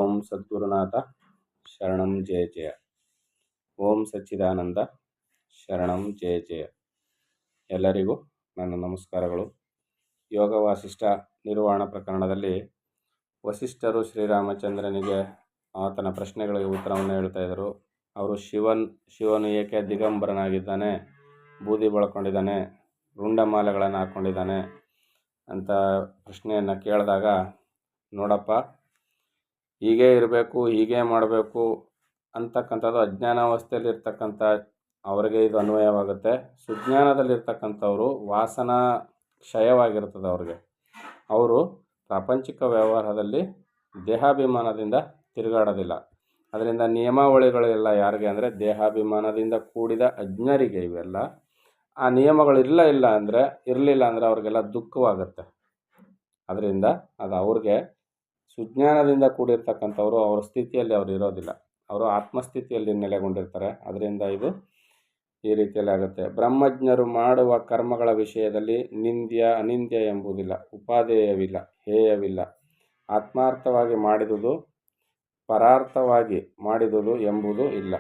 ಓಂ ಸದ್ಗುರುನಾಥ ಶರಣಂ ಜಯ ಜಯ. ಓಂ ಸಚ್ಚಿದಾನಂದ ಶರಣಂ ಜಯ ಜಯ. ಎಲ್ಲರಿಗೂ ನನ್ನ ನಮಸ್ಕಾರಗಳು. ಯೋಗ ವಾಸಿಷ್ಠ ನಿರ್ವಾಣ ಪ್ರಕರಣದಲ್ಲಿ ವಸಿಷ್ಠರು ಶ್ರೀರಾಮಚಂದ್ರನಿಗೆ ಆತನ ಪ್ರಶ್ನೆಗಳಿಗೆ ಉತ್ತರವನ್ನು ಹೇಳ್ತಾ ಇದ್ದರು. ಅವರು ಶಿವನು ಏಕೆ ದಿಗಂಬರನಾಗಿದ್ದಾನೆ, ಬೂದಿ ಬಳಕೊಂಡಿದ್ದಾನೆ, ರುಂಡಮಾಲೆಗಳನ್ನು ಹಾಕ್ಕೊಂಡಿದ್ದಾನೆ ಅಂತ ಪ್ರಶ್ನೆಯನ್ನು ಕೇಳಿದಾಗ, ನೋಡಪ್ಪ, ಹೀಗೇ ಇರಬೇಕು, ಹೀಗೇ ಮಾಡಬೇಕು ಅಂತಕ್ಕಂಥದ್ದು ಅಜ್ಞಾನಾವಸ್ಥೆಯಲ್ಲಿರ್ತಕ್ಕಂಥ ಅವರಿಗೆ ಇದು ಅನ್ವಯವಾಗುತ್ತೆ. ಸುಜ್ಞಾನದಲ್ಲಿರ್ತಕ್ಕಂಥವ್ರು ವಾಸನಾ ಕ್ಷಯವಾಗಿರ್ತದೆ ಅವ್ರಿಗೆ. ಅವರು ಪ್ರಾಪಂಚಿಕ ವ್ಯವಹಾರದಲ್ಲಿ ದೇಹಾಭಿಮಾನದಿಂದ ತಿರುಗಾಡೋದಿಲ್ಲ. ಅದರಿಂದ ನಿಯಮಾವಳಿಗಳೆಲ್ಲ ಯಾರಿಗೆ ಅಂದರೆ ದೇಹಾಭಿಮಾನದಿಂದ ಕೂಡಿದ ಅಜ್ಞರಿಗೆ ಇವೆಲ್ಲ. ಆ ನಿಯಮಗಳಿರಲಿಲ್ಲ ಅಂದರೆ ಅವ್ರಿಗೆಲ್ಲ ದುಃಖವಾಗುತ್ತೆ. ಅದರಿಂದ ಅದು ಅವ್ರಿಗೆ ಸುಜ್ಞಾನದಿಂದ ಕೂಡಿರ್ತಕ್ಕಂಥವ್ರು ಅವ್ರ ಸ್ಥಿತಿಯಲ್ಲಿ ಅವರು ಇರೋದಿಲ್ಲ, ಅವರು ಆತ್ಮಸ್ಥಿತಿಯಲ್ಲಿ ನೆಲೆಗೊಂಡಿರ್ತಾರೆ. ಅದರಿಂದ ಇದು ಈ ರೀತಿಯಲ್ಲಿ ಆಗುತ್ತೆ. ಬ್ರಹ್ಮಜ್ಞರು ಮಾಡುವ ಕರ್ಮಗಳ ವಿಷಯದಲ್ಲಿ ನಿಂದ್ಯ ಅನಿಂದ್ಯ ಎಂಬುದಿಲ್ಲ, ಉಪಾದೇಯವಿಲ್ಲ, ಹೇಯವಿಲ್ಲ. ಆತ್ಮಾರ್ಥವಾಗಿ ಮಾಡಿದುದು, ಪರಾರ್ಥವಾಗಿ ಮಾಡಿದುದು ಎಂಬುದು ಇಲ್ಲ.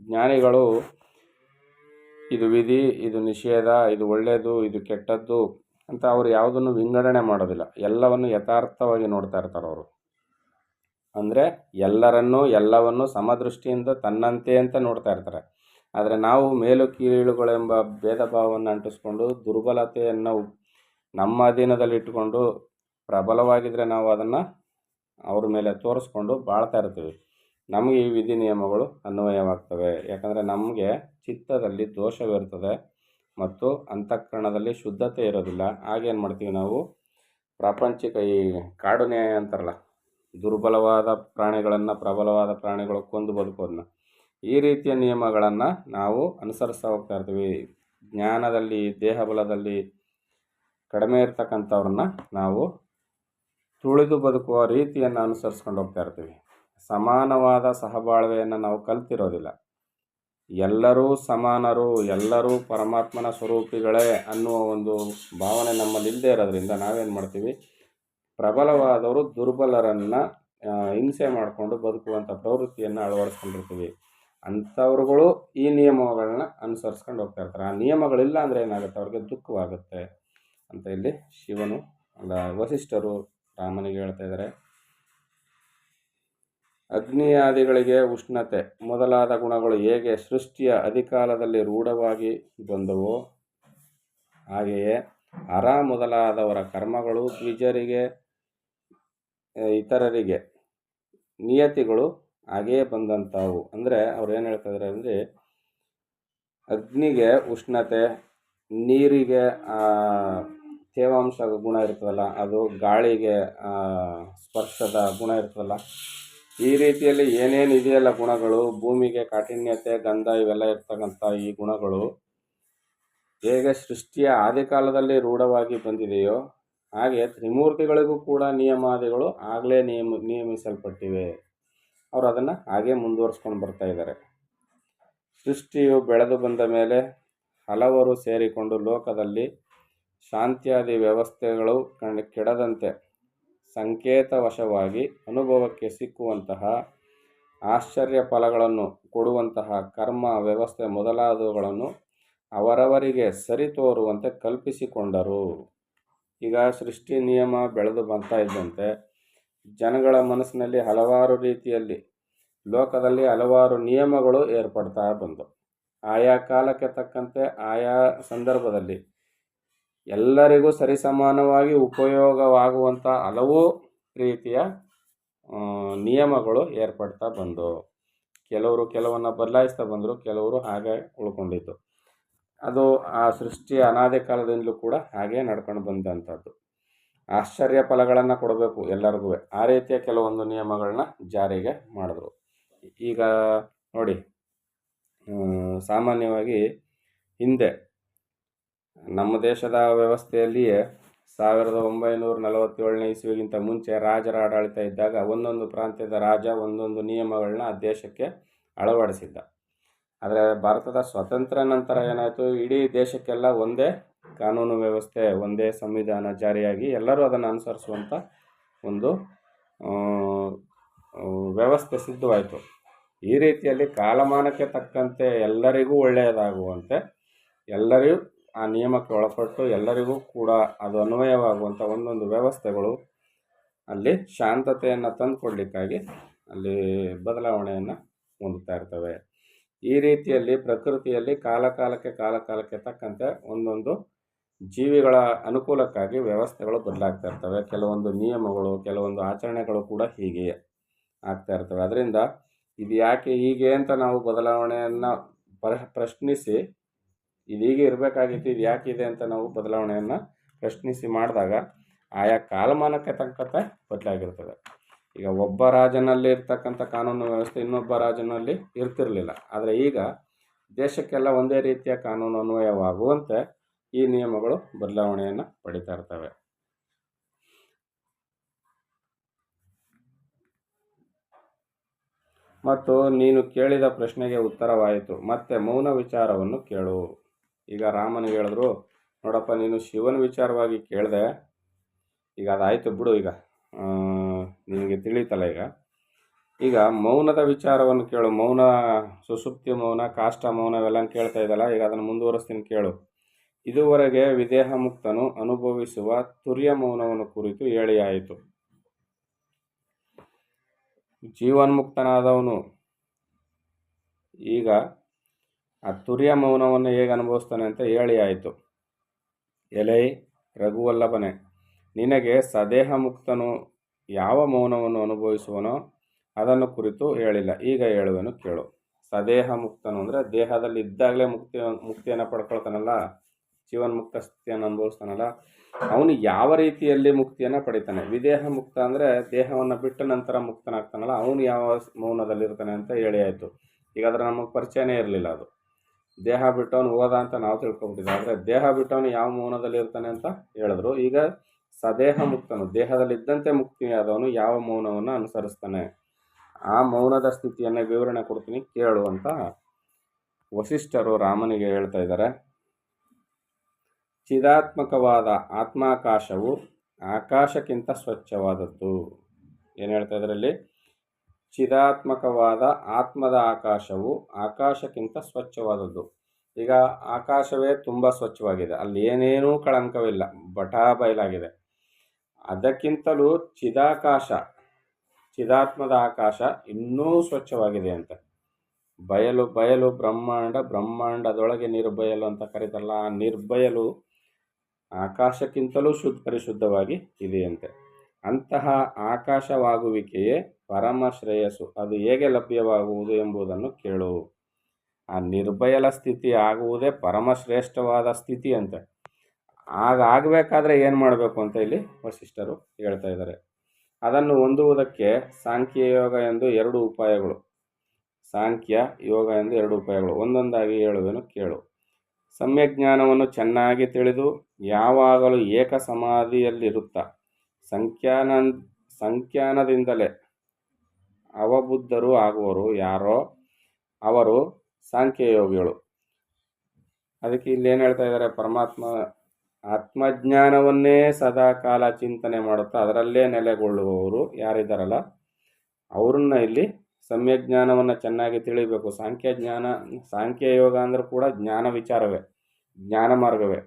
ಜ್ಞಾನಿಗಳು ಇದು ವಿಧಿ, ಇದು ನಿಷೇಧ, ಇದು ಒಳ್ಳೆಯದು, ಇದು ಕೆಟ್ಟದ್ದು ಅಂತ ಅವರು ಯಾವುದನ್ನು ವಿಂಗಡಣೆ ಮಾಡೋದಿಲ್ಲ. ಎಲ್ಲವನ್ನು ಯಥಾರ್ಥವಾಗಿ ನೋಡ್ತಾ ಇರ್ತಾರೆ ಅವರು. ಅಂದರೆ ಎಲ್ಲವನ್ನು ಸಮದೃಷ್ಟಿಯಿಂದ ತನ್ನಂತೆ ಅಂತ ನೋಡ್ತಾ ಇರ್ತಾರೆ. ಆದರೆ ನಾವು ಮೇಲು ಕೀಳುಗಳೆಂಬ ಭೇದ ಭಾವವನ್ನು ಅಂಟಿಸ್ಕೊಂಡು ದುರ್ಬಲತೆಯನ್ನು ನಮ್ಮ ಅಧೀನದಲ್ಲಿ ಇಟ್ಟುಕೊಂಡು ಪ್ರಬಲವಾಗಿದ್ದರೆ ನಾವು ಅದನ್ನು ಅವ್ರ ಮೇಲೆ ತೋರಿಸ್ಕೊಂಡು ಬಾಳ್ತಾ ಇರ್ತೀವಿ. ನಮಗೆ ಈ ವಿಧಿ ನಿಯಮಗಳು ಅನ್ವಯವಾಗ್ತವೆ. ಯಾಕಂದರೆ ನಮಗೆ ಚಿತ್ತದಲ್ಲಿ ದೋಷವಿರ್ತದೆ ಮತ್ತು ಅಂತಃಕರಣದಲ್ಲಿ ಶುದ್ಧತೆ ಇರೋದಿಲ್ಲ. ಆಗೇನು ಮಾಡ್ತೀವಿ ನಾವು, ಪ್ರಾಪಂಚಿಕ ಈ ಕಾಡು ನ್ಯಾಯ ಅಂತಾರಲ್ಲ, ದುರ್ಬಲವಾದ ಪ್ರಾಣಿಗಳನ್ನು ಪ್ರಬಲವಾದ ಪ್ರಾಣಿಗಳು ಕೊಂದು ಬದುಕೋದನ್ನ, ಈ ರೀತಿಯ ನಿಯಮಗಳನ್ನು ನಾವು ಅನುಸರಿಸ್ತಾ ಹೋಗ್ತಾ ಇರ್ತೀವಿ. ಜ್ಞಾನದಲ್ಲಿ ದೇಹಬಲದಲ್ಲಿ ಕಡಿಮೆ ಇರ್ತಕ್ಕಂಥವ್ರನ್ನ ನಾವು ತುಳಿದು ಬದುಕುವ ರೀತಿಯನ್ನು ಅನುಸರಿಸ್ಕೊಂಡು ಹೋಗ್ತಾ ಇರ್ತೀವಿ. ಸಮಾನವಾದ ಸಹಬಾಳ್ವೆಯನ್ನು ನಾವು ಕಲ್ತಿರೋದಿಲ್ಲ. ಎಲ್ಲರೂ ಸಮಾನರು, ಎಲ್ಲರೂ ಪರಮಾತ್ಮನ ಸ್ವರೂಪಿಗಳೇ ಅನ್ನುವ ಒಂದು ಭಾವನೆ ನಮ್ಮಲ್ಲಿ ಇಲ್ಲದೆ ಇರೋದ್ರಿಂದ ನಾವೇನು ಮಾಡ್ತೀವಿ, ಪ್ರಬಲವಾದವರು ದುರ್ಬಲರನ್ನು ಹಿಂಸೆ ಮಾಡಿಕೊಂಡು ಬದುಕುವಂಥ ಪ್ರವೃತ್ತಿಯನ್ನು ಅಳವಡಿಸ್ಕೊಂಡಿರ್ತೀವಿ. ಅಂಥವ್ರುಗಳು ಈ ನಿಯಮಗಳನ್ನ ಅನುಸರಿಸ್ಕೊಂಡು ಹೋಗ್ತಾ ಇರ್ತಾರೆ. ಆ ನಿಯಮಗಳಿಲ್ಲ ಅಂದರೆ ಏನಾಗುತ್ತೆ, ಅವ್ರಿಗೆ ದುಃಖವಾಗುತ್ತೆ ಅಂತ ಇಲ್ಲಿ ವಸಿಷ್ಠರು ರಾಮನಿಗೆ ಹೇಳ್ತಾ ಇದ್ದಾರೆ. ಅಗ್ನಿಯಾದಿಗಳಿಗೆ ಉಷ್ಣತೆ ಮೊದಲಾದ ಗುಣಗಳು ಹೇಗೆ ಸೃಷ್ಟಿಯ ಅಧಿಕಾಲದಲ್ಲಿ ರೂಢವಾಗಿ ಬಂದವೋ, ಹಾಗೆಯೇ ಹರ ಮೊದಲಾದವರ ಕರ್ಮಗಳು ದ್ವಿಜರಿಗೆ ಇತರರಿಗೆ ನಿಯತಿಗಳು ಹಾಗೆಯೇ ಬಂದಂಥವು. ಅಂದರೆ ಅವ್ರು ಏನು ಹೇಳ್ತಾ ಇದ್ದಾರೆ ಅಂದರೆ, ಅಗ್ನಿಗೆ ಉಷ್ಣತೆ, ನೀರಿಗೆ ತೇವಾಂಶ ಗುಣ ಇರ್ತದಲ್ಲ, ಅದು ಗಾಳಿಗೆ ಸ್ಪರ್ಶದ ಗುಣ ಇರ್ತದಲ್ಲ, ಈ ರೀತಿಯಲ್ಲಿ ಏನೇನು ಇದೆಯಲ್ಲ ಗುಣಗಳು, ಭೂಮಿಗೆ ಕಾಠಿಣ್ಯತೆ, ಗಂಧ ಇವೆಲ್ಲ ಇರ್ತಕ್ಕಂಥ ಈ ಗುಣಗಳು ಹೇಗೆ ಸೃಷ್ಟಿಯ ಆದಿಕಾಲದಲ್ಲಿ ರೂಢವಾಗಿ ಬಂದಿದೆಯೋ ಹಾಗೆ ತ್ರಿಮೂರ್ತಿಗಳಿಗೂ ಕೂಡ ನಿಯಮಾದಿಗಳು ಆಗಲೇ ನಿಯಮಿಸಲ್ಪಟ್ಟಿವೆ. ಅವರು ಅದನ್ನು ಹಾಗೆ ಮುಂದುವರಿಸ್ಕೊಂಡು ಬರ್ತಾ ಇದ್ದಾರೆ. ಸೃಷ್ಟಿಯು ಬೆಳೆದು ಬಂದ ಮೇಲೆ ಹಲವರು ಸೇರಿಕೊಂಡು ಲೋಕದಲ್ಲಿ ಶಾಂತ್ಯಾದಿ ವ್ಯವಸ್ಥೆಗಳು ಕೆಡದಂತೆ ಸಂಕೇತವಶವಾಗಿ ಅನುಭವಕ್ಕೆ ಸಿಕ್ಕುವಂತಹ ಆಶ್ಚರ್ಯ ಫಲಗಳನ್ನು ಕೊಡುವಂತಹ ಕರ್ಮ ವ್ಯವಸ್ಥೆ ಮೊದಲಾದವುಗಳನ್ನು ಅವರವರಿಗೆ ಸರಿ ತೋರುವಂತೆ ಕಲ್ಪಿಸಿಕೊಂಡರು. ಈಗ ಸೃಷ್ಟಿ ನಿಯಮ ಬೆಳೆದು ಬರ್ತಾ ಇದ್ದಂತೆ ಜನಗಳ ಮನಸ್ಸಿನಲ್ಲಿ ಹಲವಾರು ರೀತಿಯಲ್ಲಿ ಲೋಕದಲ್ಲಿ ಹಲವಾರು ನಿಯಮಗಳು ಏರ್ಪಡ್ತಾ ಬಂದು, ಆಯಾ ಕಾಲಕ್ಕೆ ತಕ್ಕಂತೆ ಆಯಾ ಸಂದರ್ಭದಲ್ಲಿ ಎಲ್ಲರಿಗೂ ಸರಿಸಮಾನವಾಗಿ ಉಪಯೋಗವಾಗುವಂಥ ಹಲವು ರೀತಿಯ ನಿಯಮಗಳು ಏರ್ಪಡ್ತಾ ಬಂದು, ಕೆಲವರು ಕೆಲವನ್ನು ಬದಲಾಯಿಸ್ತಾ ಬಂದರು, ಕೆಲವರು ಹಾಗೆ ಉಳ್ಕೊಂಡಿದ್ದು. ಅದು ಆ ಸೃಷ್ಟಿಯ ಅನಾದಿ ಕಾಲದಿಂದಲೂ ಕೂಡ ಹಾಗೆ ನಡ್ಕೊಂಡು ಬಂದಂಥದ್ದು. ಆಶ್ಚರ್ಯ ಫಲಗಳನ್ನು ಕೊಡಬೇಕು ಎಲ್ಲರಿಗೂ, ಆ ರೀತಿಯ ಕೆಲವೊಂದು ನಿಯಮಗಳನ್ನ ಜಾರಿಗೆ ಮಾಡಿದ್ರು. ಈಗ ನೋಡಿ, ಸಾಮಾನ್ಯವಾಗಿ ಹಿಂದೆ ನಮ್ಮ ದೇಶದ ವ್ಯವಸ್ಥೆಯಲ್ಲಿಯೇ 1947ನೇ ಇಸ್ವಿಗಿಂತ ಮುಂಚೆ ರಾಜರ ಆಡಳಿತ ಇದ್ದಾಗ ಒಂದೊಂದು ಪ್ರಾಂತ್ಯದ ರಾಜ ಒಂದೊಂದು ನಿಯಮಗಳನ್ನ ಆ ದೇಶಕ್ಕೆ ಅಳವಡಿಸಿದ್ದ. ಆದರೆ ಭಾರತದ ಸ್ವಾತಂತ್ರ್ಯ ನಂತರ ಏನಾಯಿತು, ಇಡೀ ದೇಶಕ್ಕೆಲ್ಲ ಒಂದೇ ಕಾನೂನು ವ್ಯವಸ್ಥೆ, ಒಂದೇ ಸಂವಿಧಾನ ಜಾರಿಯಾಗಿ ಎಲ್ಲರೂ ಅದನ್ನು ಅನುಸರಿಸುವಂಥ ಒಂದು ವ್ಯವಸ್ಥೆ ಸಿದ್ಧವಾಯಿತು. ಈ ರೀತಿಯಲ್ಲಿ ಕಾಲಮಾನಕ್ಕೆ ತಕ್ಕಂತೆ ಎಲ್ಲರಿಗೂ ಒಳ್ಳೆಯದಾಗುವಂತೆ, ಎಲ್ಲರಿಗೂ ಆ ನಿಯಮಕ್ಕೆ ಒಳಪಟ್ಟು ಎಲ್ಲರಿಗೂ ಕೂಡ ಅದು ಅನ್ವಯವಾಗುವಂಥ ಒಂದೊಂದು ವ್ಯವಸ್ಥೆಗಳು ಅಲ್ಲಿ ಶಾಂತತೆಯನ್ನು ತಂದುಕೊಡ್ಲಿಕ್ಕಾಗಿ ಅಲ್ಲಿ ಬದಲಾವಣೆಯನ್ನು ಹೊಂದುತ್ತಾ ಇರ್ತವೆ. ಈ ರೀತಿಯಲ್ಲಿ ಪ್ರಕೃತಿಯಲ್ಲಿ ಕಾಲಕಾಲಕ್ಕೆ ತಕ್ಕಂತೆ ಒಂದೊಂದು ಜೀವಿಗಳ ಅನುಕೂಲಕ್ಕಾಗಿ ವ್ಯವಸ್ಥೆಗಳು ಬದಲಾಗ್ತಾ ಇರ್ತವೆ. ಕೆಲವೊಂದು ನಿಯಮಗಳು, ಕೆಲವೊಂದು ಆಚರಣೆಗಳು ಕೂಡ ಹೀಗೆ ಆಗ್ತಾ ಇರ್ತವೆ. ಅದರಿಂದ ಇದು ಯಾಕೆ ಹೀಗೆ ಅಂತ ನಾವು ಬದಲಾವಣೆಯನ್ನು ಪ್ರಶ್ನಿಸಿ, ಇದು ಹೀಗೆ ಇರಬೇಕಾಗಿತ್ತು, ಇದು ಯಾಕಿದೆ ಅಂತ ನಾವು ಬದಲಾವಣೆಯನ್ನು ಪ್ರಶ್ನಿಸಿ ಮಾಡಿದಾಗ ಆಯಾ ಕಾಲಮಾನಕ್ಕೆ ತಕ್ಕಂತೆ ಬದಲಾಗಿರ್ತದೆ. ಈಗ ಒಬ್ಬ ರಾಜನಲ್ಲಿ ಇರ್ತಕ್ಕಂಥ ಕಾನೂನು ವ್ಯವಸ್ಥೆ ಇನ್ನೊಬ್ಬ ರಾಜನಲ್ಲಿ ಇರ್ತಿರಲಿಲ್ಲ. ಆದರೆ ಈಗ ದೇಶಕ್ಕೆಲ್ಲ ಒಂದೇ ರೀತಿಯ ಕಾನೂನು ಅನ್ವಯವಾಗುವಂತೆ ಈ ನಿಯಮಗಳು ಬದಲಾವಣೆಯನ್ನು ಪಡಿತಾ ಇರ್ತವೆ. ಮತ್ತು ನೀನು ಕೇಳಿದ ಪ್ರಶ್ನೆಗೆ ಉತ್ತರವಾಯಿತು, ಮತ್ತೆ ಮೌನ ವಿಚಾರವನ್ನು ಕೇಳು. ಈಗ ರಾಮನಿಗೆ ಹೇಳಿದ್ರು, ನೋಡಪ್ಪ ನೀನು ಶಿವನ ವಿಚಾರವಾಗಿ ಕೇಳಿದೆ, ಈಗ ಅದಾಯಿತು ಬಿಡು, ಈಗ ನಿನಗೆ ತಿಳಿತಲ್ಲ. ಈಗ ಮೌನದ ವಿಚಾರವನ್ನು ಕೇಳು. ಮೌನ, ಸುಸುಪ್ತಿ ಮೌನ, ಕಾಷ್ಟ ಮೌನ ಇವೆಲ್ಲ ಕೇಳ್ತಾ ಇದ್ದಲ್ಲ, ಈಗ ಅದನ್ನು ಮುಂದುವರಿಸ್ತೀನಿ ಕೇಳು. ಇದುವರೆಗೆ ವಿದೇಹ ಮುಕ್ತನು ಅನುಭವಿಸುವ ತುರ್ಯ ಮೌನವನ್ನು ಕುರಿತು ಹೇಳಿಯಾಯಿತು. ಜೀವನ್ಮುಕ್ತನಾದವನು ಈಗ ಆ ತುರ್ಯ ಮೌನವನ್ನು ಹೇಗೆ ಅನುಭವಿಸ್ತಾನೆ ಅಂತ ಹೇಳಿಯಾಯಿತು. ಎಲೈ ರಘುವಲ್ಲಭನೆ, ನಿನಗೆ ಸದೇಹ ಮುಕ್ತನು ಯಾವ ಮೌನವನ್ನು ಅನುಭವಿಸುವನೋ ಅದನ್ನು ಕುರಿತು ಹೇಳಿಲ್ಲ, ಈಗ ಹೇಳುವೆನು ಕೇಳು. ಸದೇಹ ಮುಕ್ತನು ಅಂದರೆ ದೇಹದಲ್ಲಿ ಇದ್ದಾಗಲೇ ಮುಕ್ತಿಯನ್ನು ಪಡ್ಕೊಳ್ತಾನಲ್ಲ, ಜೀವನ್ಮುಕ್ತ ಸ್ಥಿತಿಯನ್ನು ಅನುಭವಿಸ್ತಾನಲ್ಲ, ಅವನು ಯಾವ ರೀತಿಯಲ್ಲಿ ಮುಕ್ತಿಯನ್ನು ಪಡಿತಾನೆ. ವಿದೇಹ ಮುಕ್ತ ಅಂದರೆ ದೇಹವನ್ನು ಬಿಟ್ಟ ನಂತರ ಮುಕ್ತನಾಗ್ತಾನಲ್ಲ, ಅವನು ಯಾವ ಮೌನದಲ್ಲಿರ್ತಾನೆ ಅಂತ ಹೇಳಿ ಆಯಿತು. ಈಗ ಅದರ ನಮಗೆ ಪರಿಚಯನೇ ಇರಲಿಲ್ಲ. ಅದು ದೇಹ ಬಿಟ್ಟವನು ಹೋದ ಅಂತ ನಾವು ತಿಳ್ಕೊಬಿಟ್ಟಿದ್ದೆ. ಆದರೆ ದೇಹ ಬಿಟ್ಟವನು ಯಾವ ಮೌನದಲ್ಲಿ ಇರ್ತಾನೆ ಅಂತ ಹೇಳಿದ್ರು. ಈಗ ಸದೇಹ ಮುಕ್ತನು, ದೇಹದಲ್ಲಿದ್ದಂತೆ ಮುಕ್ತಿಯಾದವನು ಯಾವ ಮೌನವನ್ನು ಅನುಸರಿಸ್ತಾನೆ, ಆ ಮೌನದ ಸ್ಥಿತಿಯನ್ನು ವಿವರಣೆ ಕೊಡ್ತೀನಿ ಕೇಳು ಅಂತ ವಸಿಷ್ಠರು ರಾಮನಿಗೆ ಹೇಳ್ತಾ ಇದ್ದಾರೆ. ಚಿದಾತ್ಮಕವಾದ ಆತ್ಮಾಕಾಶವು ಆಕಾಶಕ್ಕಿಂತ ಸ್ವಚ್ಛವಾದದ್ದು. ಏನು ಹೇಳ್ತಾ ಇದರಲ್ಲಿ? ಚಿದಾತ್ಮಕವಾದ ಆತ್ಮದ ಆಕಾಶವು ಆಕಾಶಕ್ಕಿಂತ ಸ್ವಚ್ಛವಾದದ್ದು. ಈಗ ಆಕಾಶವೇ ತುಂಬ ಸ್ವಚ್ಛವಾಗಿದೆ, ಅಲ್ಲಿ ಏನೇನೂ ಕಳಂಕವಿಲ್ಲ, ಬಟಾ ಬಯಲಾಗಿದೆ. ಅದಕ್ಕಿಂತಲೂ ಚಿದಾತ್ಮದ ಆಕಾಶ ಇನ್ನೂ ಸ್ವಚ್ಛವಾಗಿದೆ ಅಂತ. ಬಯಲು ಬ್ರಹ್ಮಾಂಡದೊಳಗೆ ನಿರ್ಬಯಲು ಅಂತ ಕರೀತಾರಲ್ಲ, ಆ ನಿರ್ಬಯಲು ಆಕಾಶಕ್ಕಿಂತಲೂ ಪರಿಶುದ್ಧವಾಗಿ ಇದೆಯಂತೆ. ಅಂತಹ ಆಕಾಶವಾಗುವಿಕೆಯೇ ಪರಮ ಶ್ರೇಯಸ್ಸು. ಅದು ಹೇಗೆ ಲಭ್ಯವಾಗುವುದು ಎಂಬುದನ್ನು ಕೇಳು. ಆ ನಿರ್ಬಯಲ ಸ್ಥಿತಿ ಆಗುವುದೇ ಪರಮಶ್ರೇಷ್ಠವಾದ ಸ್ಥಿತಿ ಅಂತೆ. ಆಗಬೇಕಾದ್ರೆ ಏನು ಮಾಡಬೇಕು ಅಂತ ಇಲ್ಲಿ ವಸಿಷ್ಠರು ಹೇಳ್ತಾ ಇದ್ದಾರೆ. ಅದನ್ನು ಹೊಂದುವುದಕ್ಕೆ ಸಾಂಖ್ಯ ಯೋಗ ಎಂದು 2 ಉಪಾಯಗಳು. ಸಾಂಖ್ಯ ಯೋಗ ಎಂದು 2 ಉಪಾಯಗಳು, ಒಂದೊಂದಾಗಿ ಹೇಳುವೆನು ಕೇಳು. ಸಮ್ಯಜ್ಞಾನವನ್ನು ಚೆನ್ನಾಗಿ ತಿಳಿದು ಯಾವಾಗಲೂ ಏಕ ಸಮಾಧಿಯಲ್ಲಿರುತ್ತಾ ಸಂಖ್ಯಾನದಿಂದಲೇ ಅವಬುದ್ಧರು ಆಗುವರು ಯಾರೋ ಅವರು ಸಾಂಖ್ಯಯೋಗಿಗಳು. ಅದಕ್ಕೆ ಇಲ್ಲಿ ಏನು ಹೇಳ್ತಾ ಇದ್ದಾರೆ? ಪರಮಾತ್ಮ ಆತ್ಮಜ್ಞಾನವನ್ನೇ ಸದಾ ಕಾಲ ಚಿಂತನೆ ಮಾಡುತ್ತಾ ಅದರಲ್ಲೇ ನೆಲೆಗೊಳ್ಳುವವರು ಯಾರಿದ್ದಾರಲ್ಲ, ಅವ್ರನ್ನ ಇಲ್ಲಿ ಸಮ್ಯಜ್ಞಾನವನ್ನು ಚೆನ್ನಾಗಿ ತಿಳಿಬೇಕು. ಸಾಂಖ್ಯಯೋಗ ಅಂದ್ರೆ ಕೂಡ ಜ್ಞಾನ ವಿಚಾರವೇ, ಜ್ಞಾನ ಮಾರ್ಗವೇ.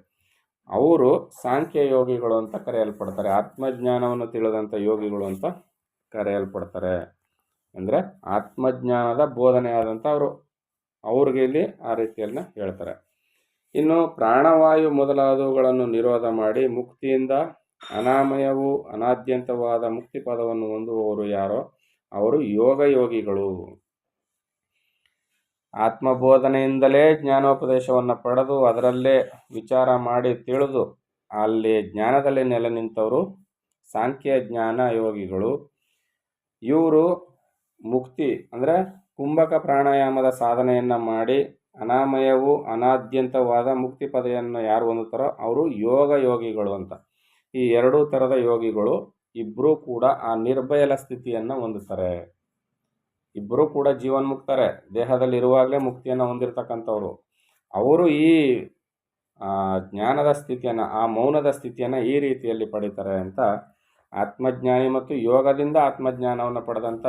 ಅವರು ಸಾಂಖ್ಯಯೋಗಿಗಳು ಅಂತ ಕರೆಯಲ್ಪಡ್ತಾರೆ. ಆತ್ಮಜ್ಞಾನವನ್ನು ತಿಳಿದಂಥ ಯೋಗಿಗಳು ಅಂತ ಕರೆಯಲ್ಪಡ್ತಾರೆ. ಅಂದರೆ ಆತ್ಮಜ್ಞಾನದ ಬೋಧನೆ ಆದಂಥ ಅವ್ರಿಗೆ ಇಲ್ಲಿ ಆ ರೀತಿಯನ್ನ ಹೇಳ್ತಾರೆ. ಇನ್ನು ಪ್ರಾಣವಾಯು ಮೊದಲಾದವುಗಳನ್ನು ನಿರೋಧ ಮಾಡಿ ಮುಕ್ತಿಯಿಂದ ಅನಾಮಯವೂ ಅನಾದ್ಯಂತವಾದ ಮುಕ್ತಿ ಪದವನ್ನು ಹೊಂದುವವರು ಯಾರೋ ಅವರು ಯೋಗಿಗಳು. ಆತ್ಮಬೋಧನೆಯಿಂದಲೇ ಜ್ಞಾನೋಪದೇಶವನ್ನು ಪಡೆದು ಅದರಲ್ಲೇ ವಿಚಾರ ಮಾಡಿ ತಿಳಿದು ಅಲ್ಲಿ ಜ್ಞಾನದಲ್ಲಿ ನೆಲೆ ನಿಂತವರು ಸಾಂಖ್ಯ ಜ್ಞಾನ ಯೋಗಿಗಳು. ಇವರು ಮುಕ್ತಿ ಅಂದರೆ ಕುಂಭಕ ಪ್ರಾಣಾಯಾಮದ ಸಾಧನೆಯನ್ನು ಮಾಡಿ ಅನಾಮಯವೂ ಅನಾದ್ಯಂತವಾದ ಮುಕ್ತಿ ಪದೆಯನ್ನು ಯಾರು ಹೊಂದುತ್ತಾರೋ ಅವರು ಯೋಗಿಗಳು ಅಂತ. ಈ 2 ಥರದ ಯೋಗಿಗಳು ಇಬ್ಬರೂ ಕೂಡ ಆ ನಿರ್ಬಯಲ ಸ್ಥಿತಿಯನ್ನು ಹೊಂದುತ್ತಾರೆ. ಇಬ್ಬರೂ ಕೂಡ ಜೀವನ್ಮುಕ್ತರೇ, ದೇಹದಲ್ಲಿ ಇರುವಾಗಲೇ ಮುಕ್ತಿಯನ್ನು ಹೊಂದಿರತಕ್ಕಂಥವ್ರು. ಅವರು ಈ ಜ್ಞಾನದ ಸ್ಥಿತಿಯನ್ನು, ಆ ಮೌನದ ಸ್ಥಿತಿಯನ್ನು ಈ ರೀತಿಯಲ್ಲಿ ಪಡೀತಾರೆ ಅಂತ ಆತ್ಮಜ್ಞಾನಿ ಮತ್ತು ಯೋಗದಿಂದ ಆತ್ಮಜ್ಞಾನವನ್ನು ಪಡೆದಂಥ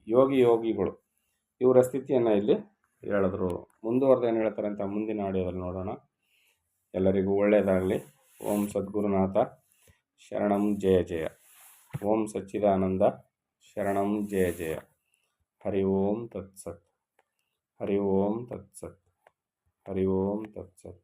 ಯೋಗಿಗಳು ಇವರ ಸ್ಥಿತಿಯನ್ನು ಇಲ್ಲಿ ಹೇಳಿದ್ರು. ಮುಂದುವರೆದು ಏನು ಹೇಳ್ತಾರೆ ಅಂತ ಮುಂದಿನ ಆಡಿಯೋದಲ್ಲಿ ನೋಡೋಣ. ಎಲ್ಲರಿಗೂ ಒಳ್ಳೆಯದಾಗಲಿ. ಓಂ ಸದ್ಗುರುನಾಥ ಶರಣಂ ಜಯ ಜಯ. ಓಂ ಸಚ್ಚಿದಾನಂದ ಶರಣಂ ಜಯ ಜಯ. ಹರಿ ಓಂ ತತ್ಸತ್. ಹರಿ ಓಂ ತತ್ಸತ್. ಹರಿ ಓಂ ತತ್ಸತ್.